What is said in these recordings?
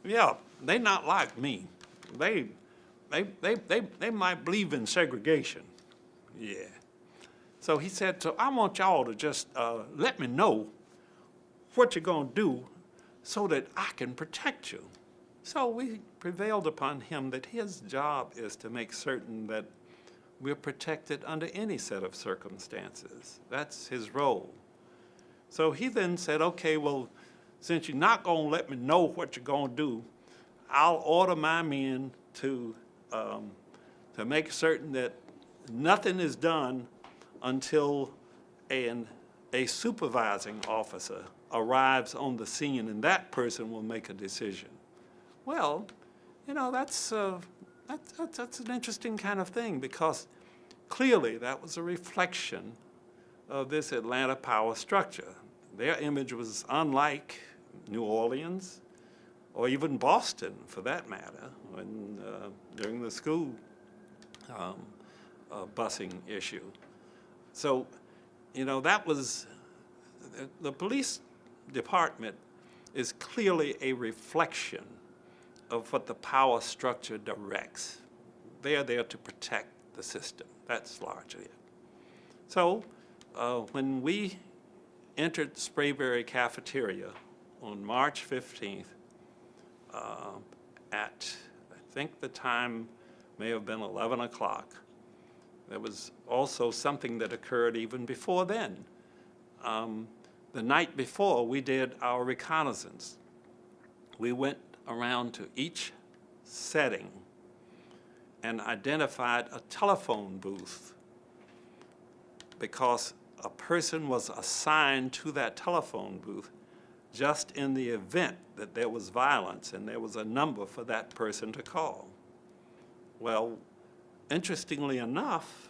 Yeah, they not like me. They, they might believe in segregation. Yeah. So he said, so I want y'all to just let me know what you're going to do so that I can protect you. So we prevailed upon him that his job is to make certain that we're protected under any set of circumstances. That's his role. So he then said, okay, well, since you're not going to let me know what you're going to do, I'll order my men to make certain that nothing is done until a supervising officer arrives on the scene, and that person will make a decision. Well, you know, that's an interesting kind of thing, because clearly that was a reflection of this Atlanta power structure. Their image was unlike New Orleans or even Boston, for that matter, when, during the school busing issue. So, you know, that was, the police department is clearly a reflection of what the power structure directs. They are there to protect the system. That's largely it. So when we entered the Sprayberry cafeteria on March 15th at, I think the time may have been 11 o'clock, there was also something that occurred even before then. The night before, we did our reconnaissance. We went around to each setting and identified a telephone booth, because a person was assigned to that telephone booth just in the event that there was violence, and there was a number for that person to call. Well, interestingly enough,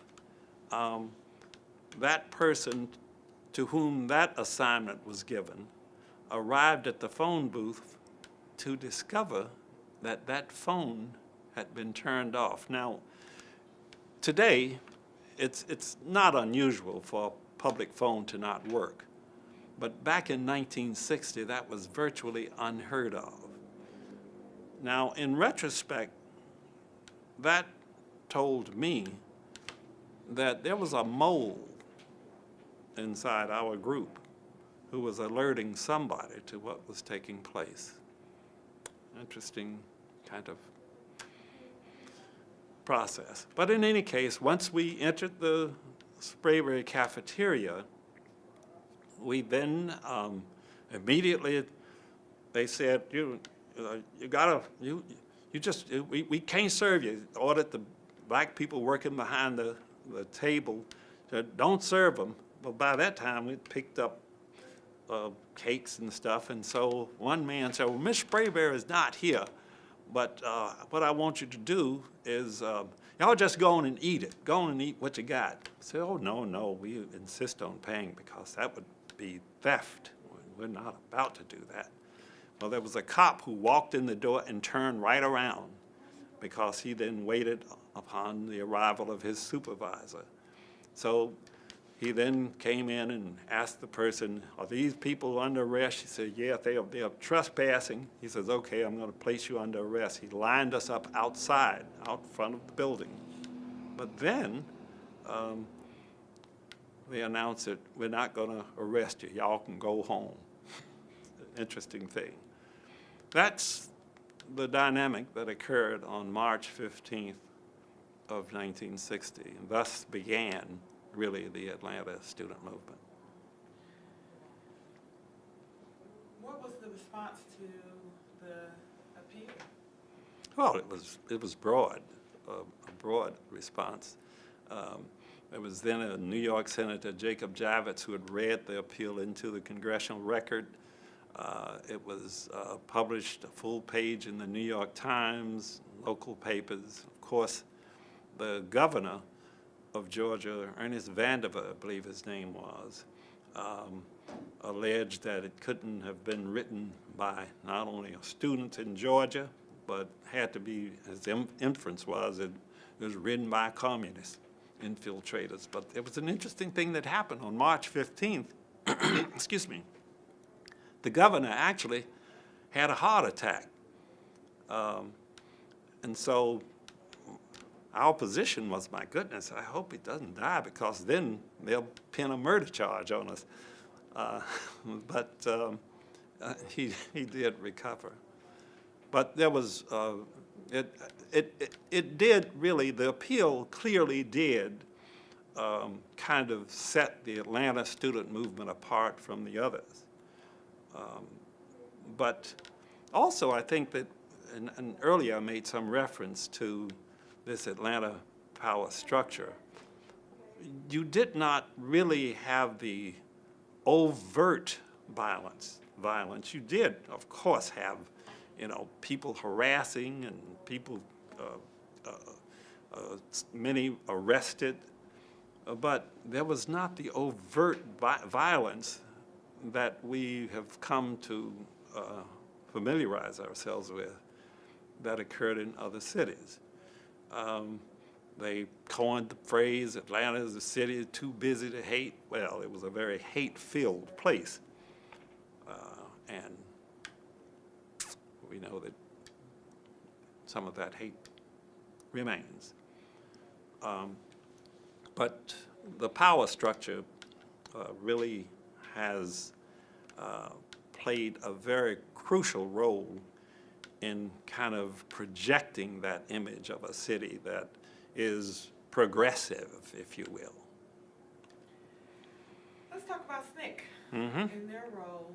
that person to whom that assignment was given arrived at the phone booth to discover that that phone had been turned off. Now, today, it's not unusual for a public phone to not work. But back in 1960, that was virtually unheard of. Now, in retrospect, that told me that there was a mole inside our group who was alerting somebody to what was taking place. Interesting kind of process. But in any case, once we entered the Sprayberry cafeteria, we then immediately, they said, we can't serve you. Ordered the black people working behind the table, said, don't serve them. Well, by that time, we'd picked up cakes and stuff, and so one man said, well, Miss Sprayberry is not here, but what I want you to do is, y'all just go on and eat it. Go on and eat what you got. I said, oh, no, we insist on paying, because that would be theft. We're not about to do that. Well, there was a cop who walked in the door and turned right around, because he then waited upon the arrival of his supervisor. So he then came in and asked the person, are these people under arrest? She said, yeah, they are trespassing. He says, okay, I'm going to place you under arrest. He lined us up outside, out front of the building. But then they announced that we're not going to arrest you. Y'all can go home. Interesting thing. That's the dynamic that occurred on March 15th of 1960, and thus began really the Atlanta student movement. What was the response to the appeal? Well, it was broad, a broad response. There was then a New York Senator, Jacob Javits, who had read the appeal into the congressional record. It was published a full page in the New York Times, local papers. Of course, the governor of Georgia, Ernest Vandiver, I believe his name was, alleged that it couldn't have been written by not only a student in Georgia, but had to be, his inference was, it was written by communist infiltrators. But it was an interesting thing that happened on March 15th. Excuse me. The governor actually had a heart attack And so our position was, my goodness, I hope he doesn't die, because then they'll pin a murder charge on us. But he did recover. But there was, it did really, the appeal clearly did kind of set the Atlanta student movement apart from the others. But also I think that, and earlier I made some reference to this Atlanta power structure. You did not really have the overt violence. You did, of course, have, you know, people harassing and people, many arrested, but there was not the overt violence that we have come to familiarize ourselves with that occurred in other cities. They coined the phrase, Atlanta is a city too busy to hate. Well, it was a very hate-filled place. And we know that some of that hate remains. But the power structure really has played a very crucial role in kind of projecting that image of a city that is progressive, if you will. Let's talk about SNCC and their role,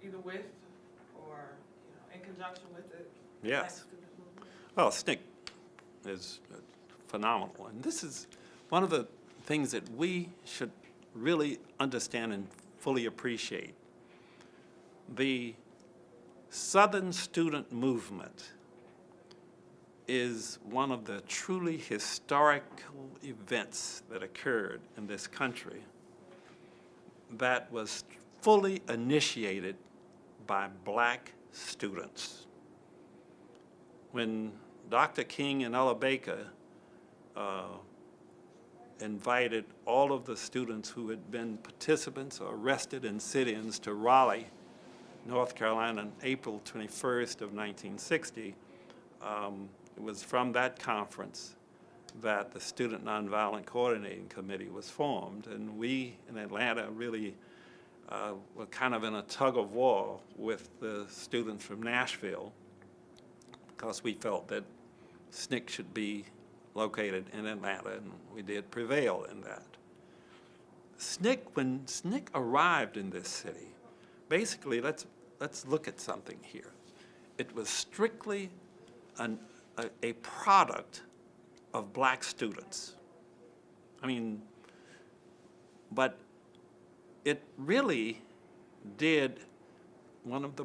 either with or in conjunction with the Black Yes. student movement. Well, SNCC is phenomenal, and this is one of the things that we should really understand and fully appreciate. The Southern student movement is one of the truly historical events that occurred in this country that was fully initiated by Black students. When Dr. King and Ella Baker invited all of the students who had been participants or arrested in sit-ins to Raleigh, North Carolina, on April 21st of 1960, it was from that conference that the Student Nonviolent Coordinating Committee was formed, and we in Atlanta really were kind of in a tug of war with the students from Nashville, because we felt that SNCC should be located in Atlanta, and we did prevail in that. When SNCC arrived in this city, basically, let's look at something here. It was strictly a product of Black students. I mean, but it really did one of the